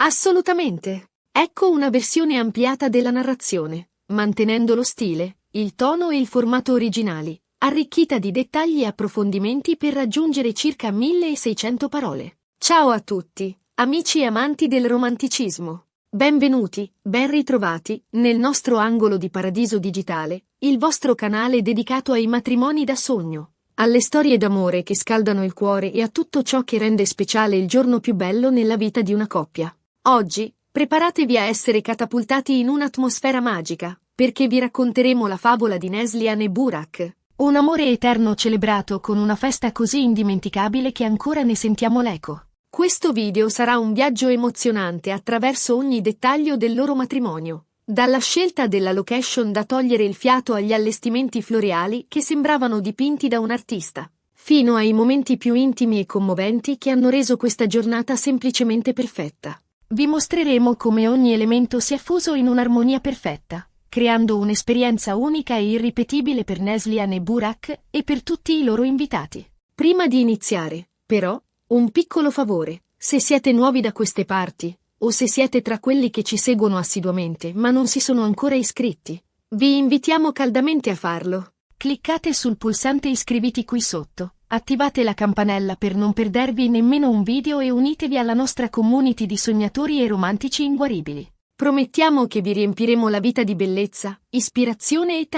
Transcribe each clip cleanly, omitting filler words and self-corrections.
Assolutamente. Ecco una versione ampliata della narrazione, mantenendo lo stile, il tono e il formato originali, arricchita di dettagli e approfondimenti per raggiungere circa 1600 parole. Ciao a tutti, amici e amanti del romanticismo. Benvenuti, ben ritrovati, nel nostro angolo di Paradiso Digitale, il vostro canale dedicato ai matrimoni da sogno, alle storie d'amore che scaldano il cuore e a tutto ciò che rende speciale il giorno più bello nella vita di una coppia. Oggi, preparatevi a essere catapultati in un'atmosfera magica, perché vi racconteremo la favola di Neslihan e Burak. Un amore eterno celebrato con una festa così indimenticabile che ancora ne sentiamo l'eco. Questo video sarà un viaggio emozionante attraverso ogni dettaglio del loro matrimonio, dalla scelta della location da togliere il fiato agli allestimenti floreali che sembravano dipinti da un artista, fino ai momenti più intimi e commoventi che hanno reso questa giornata semplicemente perfetta. Vi mostreremo come ogni elemento si è fuso in un'armonia perfetta, creando un'esperienza unica e irripetibile per Neslihan e Burak e per tutti i loro invitati. Prima di iniziare, però, un piccolo favore: se siete nuovi da queste parti, o se siete tra quelli che ci seguono assiduamente ma non si sono ancora iscritti, vi invitiamo caldamente a farlo. Cliccate sul pulsante iscriviti qui sotto, attivate la campanella per non perdervi nemmeno un video e unitevi alla nostra community di sognatori e romantici inguaribili. Promettiamo che vi riempiremo la vita di bellezza, ispirazione e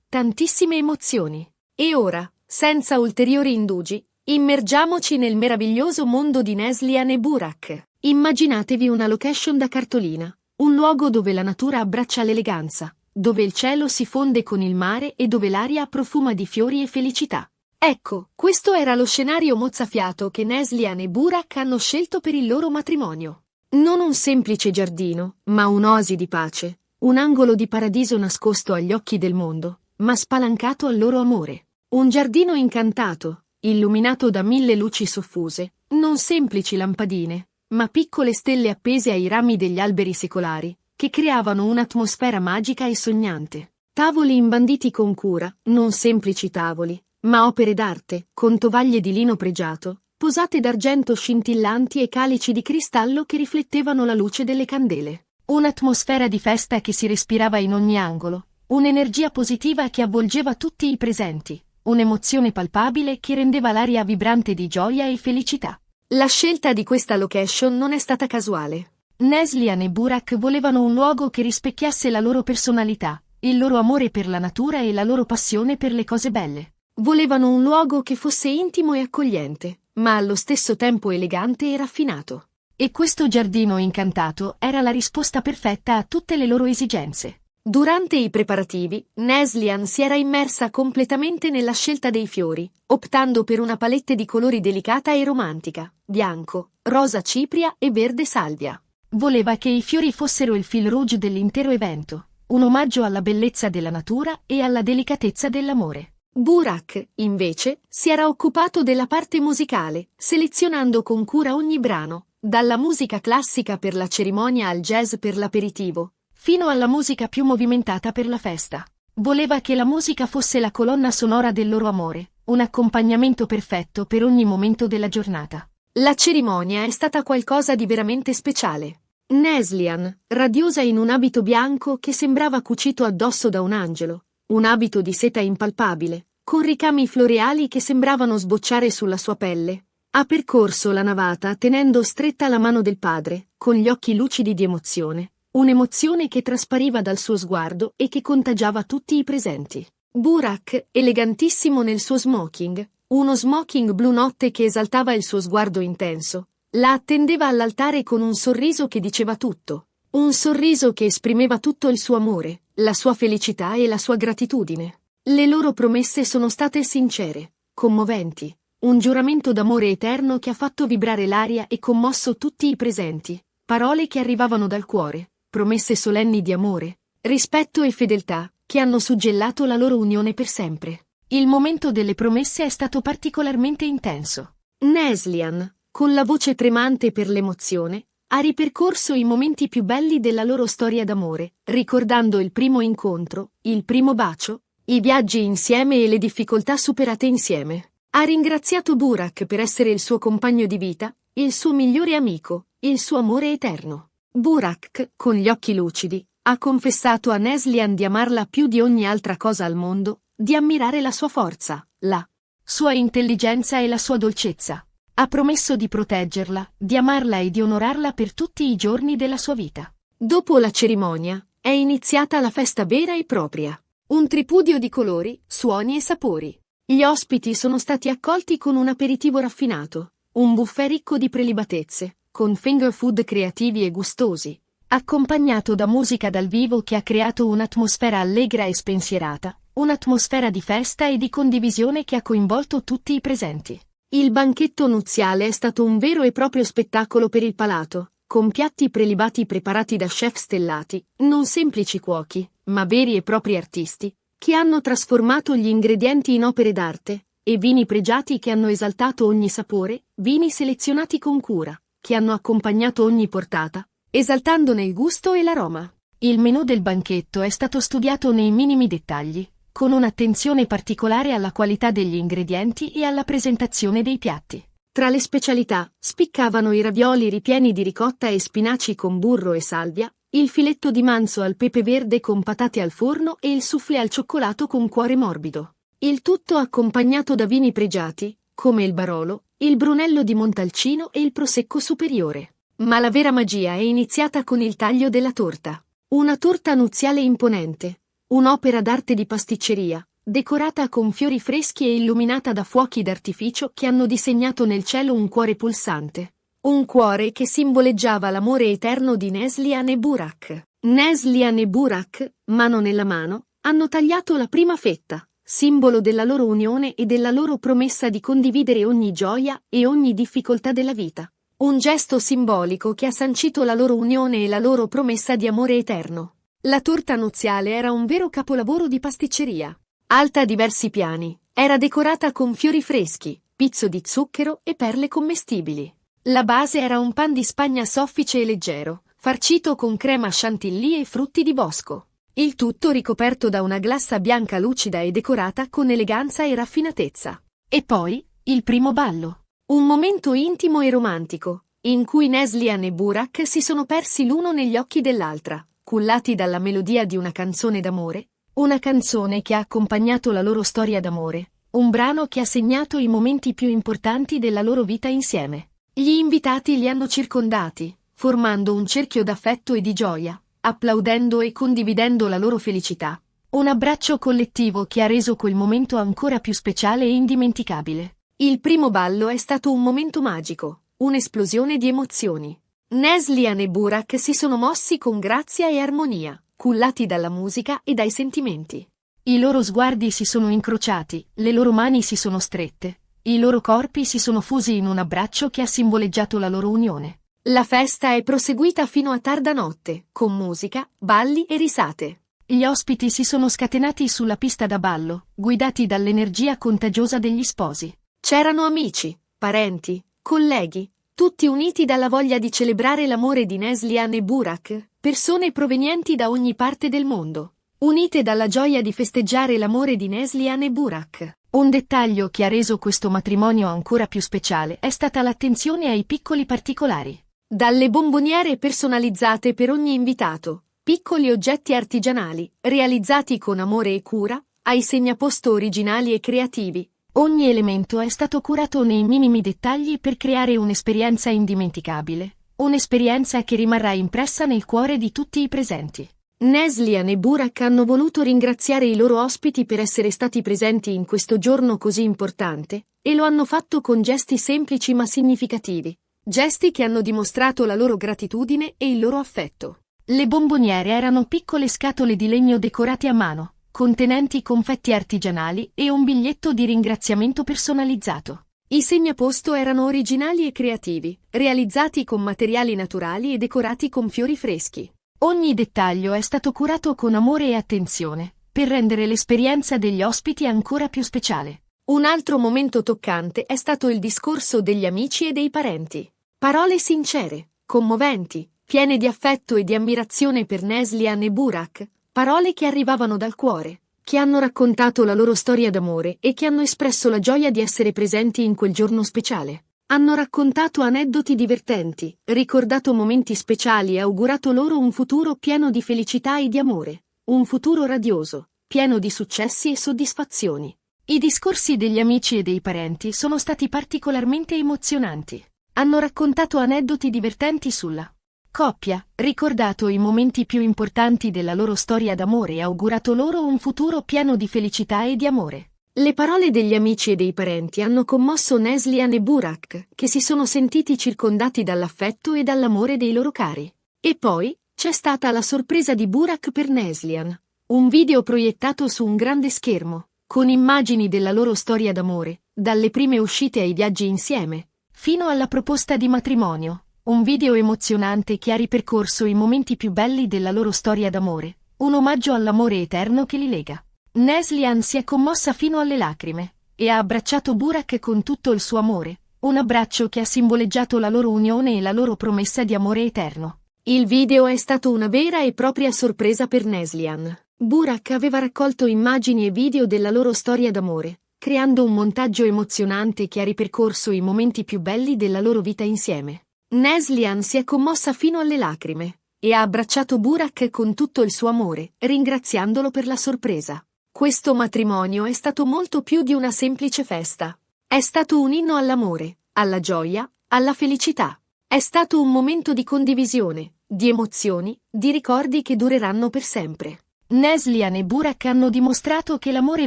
tantissime emozioni. E ora, senza ulteriori indugi, immergiamoci nel meraviglioso mondo di Neslihan e Burak. Immaginatevi una location da cartolina, un luogo dove la natura abbraccia l'eleganza, dove il cielo si fonde con il mare e dove l'aria profuma di fiori e felicità. Ecco, questo era lo scenario mozzafiato che Neslihan e Burak hanno scelto per il loro matrimonio. Non un semplice giardino, ma un'oasi di pace, un angolo di paradiso nascosto agli occhi del mondo, ma spalancato al loro amore. Un giardino incantato, illuminato da 1000 luci soffuse, non semplici lampadine, ma piccole stelle appese ai rami degli alberi secolari, che creavano un'atmosfera magica e sognante. Tavoli imbanditi con cura, non semplici tavoli, ma opere d'arte, con tovaglie di lino pregiato, posate d'argento scintillanti e calici di cristallo che riflettevano la luce delle candele. Un'atmosfera di festa che si respirava in ogni angolo, un'energia positiva che avvolgeva tutti i presenti, un'emozione palpabile che rendeva l'aria vibrante di gioia e felicità. La scelta di questa location non è stata casuale. Neslihan e Burak volevano un luogo che rispecchiasse la loro personalità, il loro amore per la natura e la loro passione per le cose belle. Volevano un luogo che fosse intimo e accogliente, ma allo stesso tempo elegante e raffinato. E questo giardino incantato era la risposta perfetta a tutte le loro esigenze. Durante i preparativi, Neslihan si era immersa completamente nella scelta dei fiori, optando per una palette di colori delicata e romantica: bianco, rosa cipria e verde salvia. Voleva che i fiori fossero il fil rouge dell'intero evento, un omaggio alla bellezza della natura e alla delicatezza dell'amore. Burak, invece, si era occupato della parte musicale, selezionando con cura ogni brano, dalla musica classica per la cerimonia al jazz per l'aperitivo, fino alla musica più movimentata per la festa. Voleva che la musica fosse la colonna sonora del loro amore, un accompagnamento perfetto per ogni momento della giornata. La cerimonia è stata qualcosa di veramente speciale. Neslihan, radiosa in un abito bianco che sembrava cucito addosso da un angelo, un abito di seta impalpabile, con ricami floreali che sembravano sbocciare sulla sua pelle, ha percorso la navata tenendo stretta la mano del padre, con gli occhi lucidi di emozione, un'emozione che traspariva dal suo sguardo e che contagiava tutti i presenti. Burak, elegantissimo nel suo smoking, uno smoking blu notte che esaltava il suo sguardo intenso, la attendeva all'altare con un sorriso che diceva tutto, un sorriso che esprimeva tutto il suo amore, la sua felicità e la sua gratitudine. Le loro promesse sono state sincere, commoventi, un giuramento d'amore eterno che ha fatto vibrare l'aria e commosso tutti i presenti, parole che arrivavano dal cuore, promesse solenni di amore, rispetto e fedeltà, che hanno suggellato la loro unione per sempre. Il momento delle promesse è stato particolarmente intenso. Neslihan, con la voce tremante per l'emozione, ha ripercorso i momenti più belli della loro storia d'amore, ricordando il primo incontro, il primo bacio, i viaggi insieme e le difficoltà superate insieme. Ha ringraziato Burak per essere il suo compagno di vita, il suo migliore amico, il suo amore eterno. Burak, con gli occhi lucidi, ha confessato a Neslihan di amarla più di ogni altra cosa al mondo, di ammirare la sua forza, la sua intelligenza e la sua dolcezza. Ha promesso di proteggerla, di amarla e di onorarla per tutti i giorni della sua vita. Dopo la cerimonia, è iniziata la festa vera e propria. Un tripudio di colori, suoni e sapori. Gli ospiti sono stati accolti con un aperitivo raffinato, un buffet ricco di prelibatezze, con finger food creativi e gustosi, accompagnato da musica dal vivo che ha creato un'atmosfera allegra e spensierata, un'atmosfera di festa e di condivisione che ha coinvolto tutti i presenti. Il banchetto nuziale è stato un vero e proprio spettacolo per il palato, con piatti prelibati preparati da chef stellati, non semplici cuochi, ma veri e propri artisti, che hanno trasformato gli ingredienti in opere d'arte, e vini pregiati che hanno esaltato ogni sapore, vini selezionati con cura, che hanno accompagnato ogni portata, esaltandone il gusto e l'aroma. Il menù del banchetto è stato studiato nei minimi dettagli, con un'attenzione particolare alla qualità degli ingredienti e alla presentazione dei piatti. Tra le specialità, spiccavano i ravioli ripieni di ricotta e spinaci con burro e salvia, il filetto di manzo al pepe verde con patate al forno e il soufflé al cioccolato con cuore morbido. Il tutto accompagnato da vini pregiati, come il Barolo, il Brunello di Montalcino e il Prosecco Superiore. Ma la vera magia è iniziata con il taglio della torta. Una torta nuziale imponente, un'opera d'arte di pasticceria, decorata con fiori freschi e illuminata da fuochi d'artificio che hanno disegnato nel cielo un cuore pulsante. Un cuore che simboleggiava l'amore eterno di Neslihan e Burak. Neslihan e Burak, mano nella mano, hanno tagliato la prima fetta, simbolo della loro unione e della loro promessa di condividere ogni gioia e ogni difficoltà della vita. Un gesto simbolico che ha sancito la loro unione e la loro promessa di amore eterno. La torta nuziale era un vero capolavoro di pasticceria. Alta a diversi piani, era decorata con fiori freschi, pizzo di zucchero e perle commestibili. La base era un pan di Spagna soffice e leggero, farcito con crema chantilly e frutti di bosco. Il tutto ricoperto da una glassa bianca lucida e decorata con eleganza e raffinatezza. E poi, il primo ballo. Un momento intimo e romantico, in cui Neslihan e Burak si sono persi l'uno negli occhi dell'altra, cullati dalla melodia di una canzone d'amore, una canzone che ha accompagnato la loro storia d'amore, un brano che ha segnato i momenti più importanti della loro vita insieme. Gli invitati li hanno circondati, formando un cerchio d'affetto e di gioia, applaudendo e condividendo la loro felicità. Un abbraccio collettivo che ha reso quel momento ancora più speciale e indimenticabile. Il primo ballo è stato un momento magico, un'esplosione di emozioni. Neslihan e Burak si sono mossi con grazia e armonia, cullati dalla musica e dai sentimenti. I loro sguardi si sono incrociati, le loro mani si sono strette, i loro corpi si sono fusi in un abbraccio che ha simboleggiato la loro unione. La festa è proseguita fino a tarda notte, con musica, balli e risate. Gli ospiti si sono scatenati sulla pista da ballo, guidati dall'energia contagiosa degli sposi. C'erano amici, parenti, colleghi, tutti uniti dalla voglia di celebrare l'amore di Neslihan e Burak, persone provenienti da ogni parte del mondo, unite dalla gioia di festeggiare l'amore di Neslihan e Burak. Un dettaglio che ha reso questo matrimonio ancora più speciale è stata l'attenzione ai piccoli particolari. Dalle bomboniere personalizzate per ogni invitato, piccoli oggetti artigianali, realizzati con amore e cura, ai segnaposto originali e creativi. Ogni elemento è stato curato nei minimi dettagli per creare un'esperienza indimenticabile, un'esperienza che rimarrà impressa nel cuore di tutti i presenti. Neslihan e Burak hanno voluto ringraziare i loro ospiti per essere stati presenti in questo giorno così importante, e lo hanno fatto con gesti semplici ma significativi. Gesti che hanno dimostrato la loro gratitudine e il loro affetto. Le bomboniere erano piccole scatole di legno decorate a mano, contenenti confetti artigianali e un biglietto di ringraziamento personalizzato. I segnaposto erano originali e creativi, realizzati con materiali naturali e decorati con fiori freschi. Ogni dettaglio è stato curato con amore e attenzione, per rendere l'esperienza degli ospiti ancora più speciale. Un altro momento toccante è stato il discorso degli amici e dei parenti. Parole sincere, commoventi, piene di affetto e di ammirazione per Neslihan e Burak, parole che arrivavano dal cuore, che hanno raccontato la loro storia d'amore e che hanno espresso la gioia di essere presenti in quel giorno speciale. Hanno raccontato aneddoti divertenti, ricordato momenti speciali e augurato loro un futuro pieno di felicità e di amore, un futuro radioso, pieno di successi e soddisfazioni. I discorsi degli amici e dei parenti sono stati particolarmente emozionanti. Hanno raccontato aneddoti divertenti sulla coppia, ricordato i momenti più importanti della loro storia d'amore e augurato loro un futuro pieno di felicità e di amore. Le parole degli amici e dei parenti hanno commosso Neslihan e Burak, che si sono sentiti circondati dall'affetto e dall'amore dei loro cari. E poi, c'è stata la sorpresa di Burak per Neslihan. Un video proiettato su un grande schermo, con immagini della loro storia d'amore, dalle prime uscite ai viaggi insieme, fino alla proposta di matrimonio. Un video emozionante che ha ripercorso i momenti più belli della loro storia d'amore, un omaggio all'amore eterno che li lega. Neslihan si è commossa fino alle lacrime e ha abbracciato Burak con tutto il suo amore, un abbraccio che ha simboleggiato la loro unione e la loro promessa di amore eterno. Il video è stato una vera e propria sorpresa per Neslihan. Burak aveva raccolto immagini e video della loro storia d'amore, creando un montaggio emozionante che ha ripercorso i momenti più belli della loro vita insieme. Neslihan si è commossa fino alle lacrime e ha abbracciato Burak con tutto il suo amore, ringraziandolo per la sorpresa. Questo matrimonio è stato molto più di una semplice festa. È stato un inno all'amore, alla gioia, alla felicità. È stato un momento di condivisione, di emozioni, di ricordi che dureranno per sempre. Neslihan e Burak hanno dimostrato che l'amore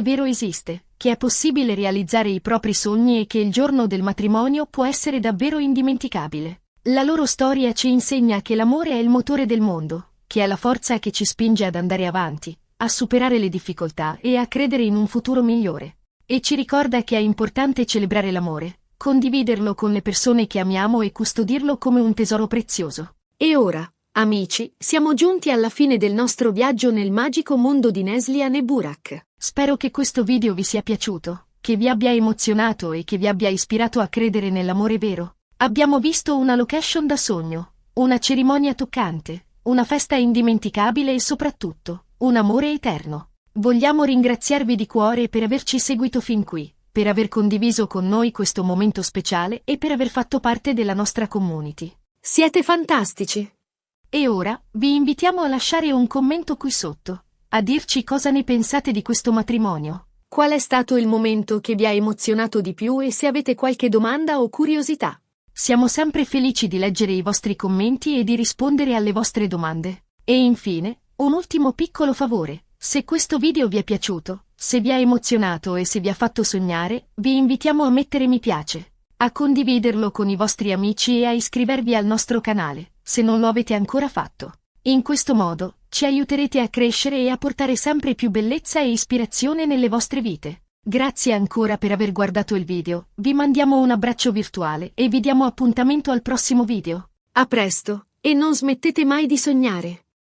vero esiste, che è possibile realizzare i propri sogni e che il giorno del matrimonio può essere davvero indimenticabile. La loro storia ci insegna che l'amore è il motore del mondo, che è la forza che ci spinge ad andare avanti, a superare le difficoltà e a credere in un futuro migliore. E ci ricorda che è importante celebrare l'amore, condividerlo con le persone che amiamo e custodirlo come un tesoro prezioso. E ora, amici, siamo giunti alla fine del nostro viaggio nel magico mondo di Neslihan e Burak. Spero che questo video vi sia piaciuto, che vi abbia emozionato e che vi abbia ispirato a credere nell'amore vero. Abbiamo visto una location da sogno, una cerimonia toccante, una festa indimenticabile e soprattutto, un amore eterno. Vogliamo ringraziarvi di cuore per averci seguito fin qui, per aver condiviso con noi questo momento speciale e per aver fatto parte della nostra community. Siete fantastici! E ora, vi invitiamo a lasciare un commento qui sotto, a dirci cosa ne pensate di questo matrimonio. Qual è stato il momento che vi ha emozionato di più e se avete qualche domanda o curiosità. Siamo sempre felici di leggere i vostri commenti e di rispondere alle vostre domande. E infine, un ultimo piccolo favore. Se questo video vi è piaciuto, se vi ha emozionato e se vi ha fatto sognare, vi invitiamo a mettere mi piace, a condividerlo con i vostri amici e a iscrivervi al nostro canale, se non lo avete ancora fatto. In questo modo, ci aiuterete a crescere e a portare sempre più bellezza e ispirazione nelle vostre vite. Grazie ancora per aver guardato il video, vi mandiamo un abbraccio virtuale e vi diamo appuntamento al prossimo video. A presto, e non smettete mai di sognare!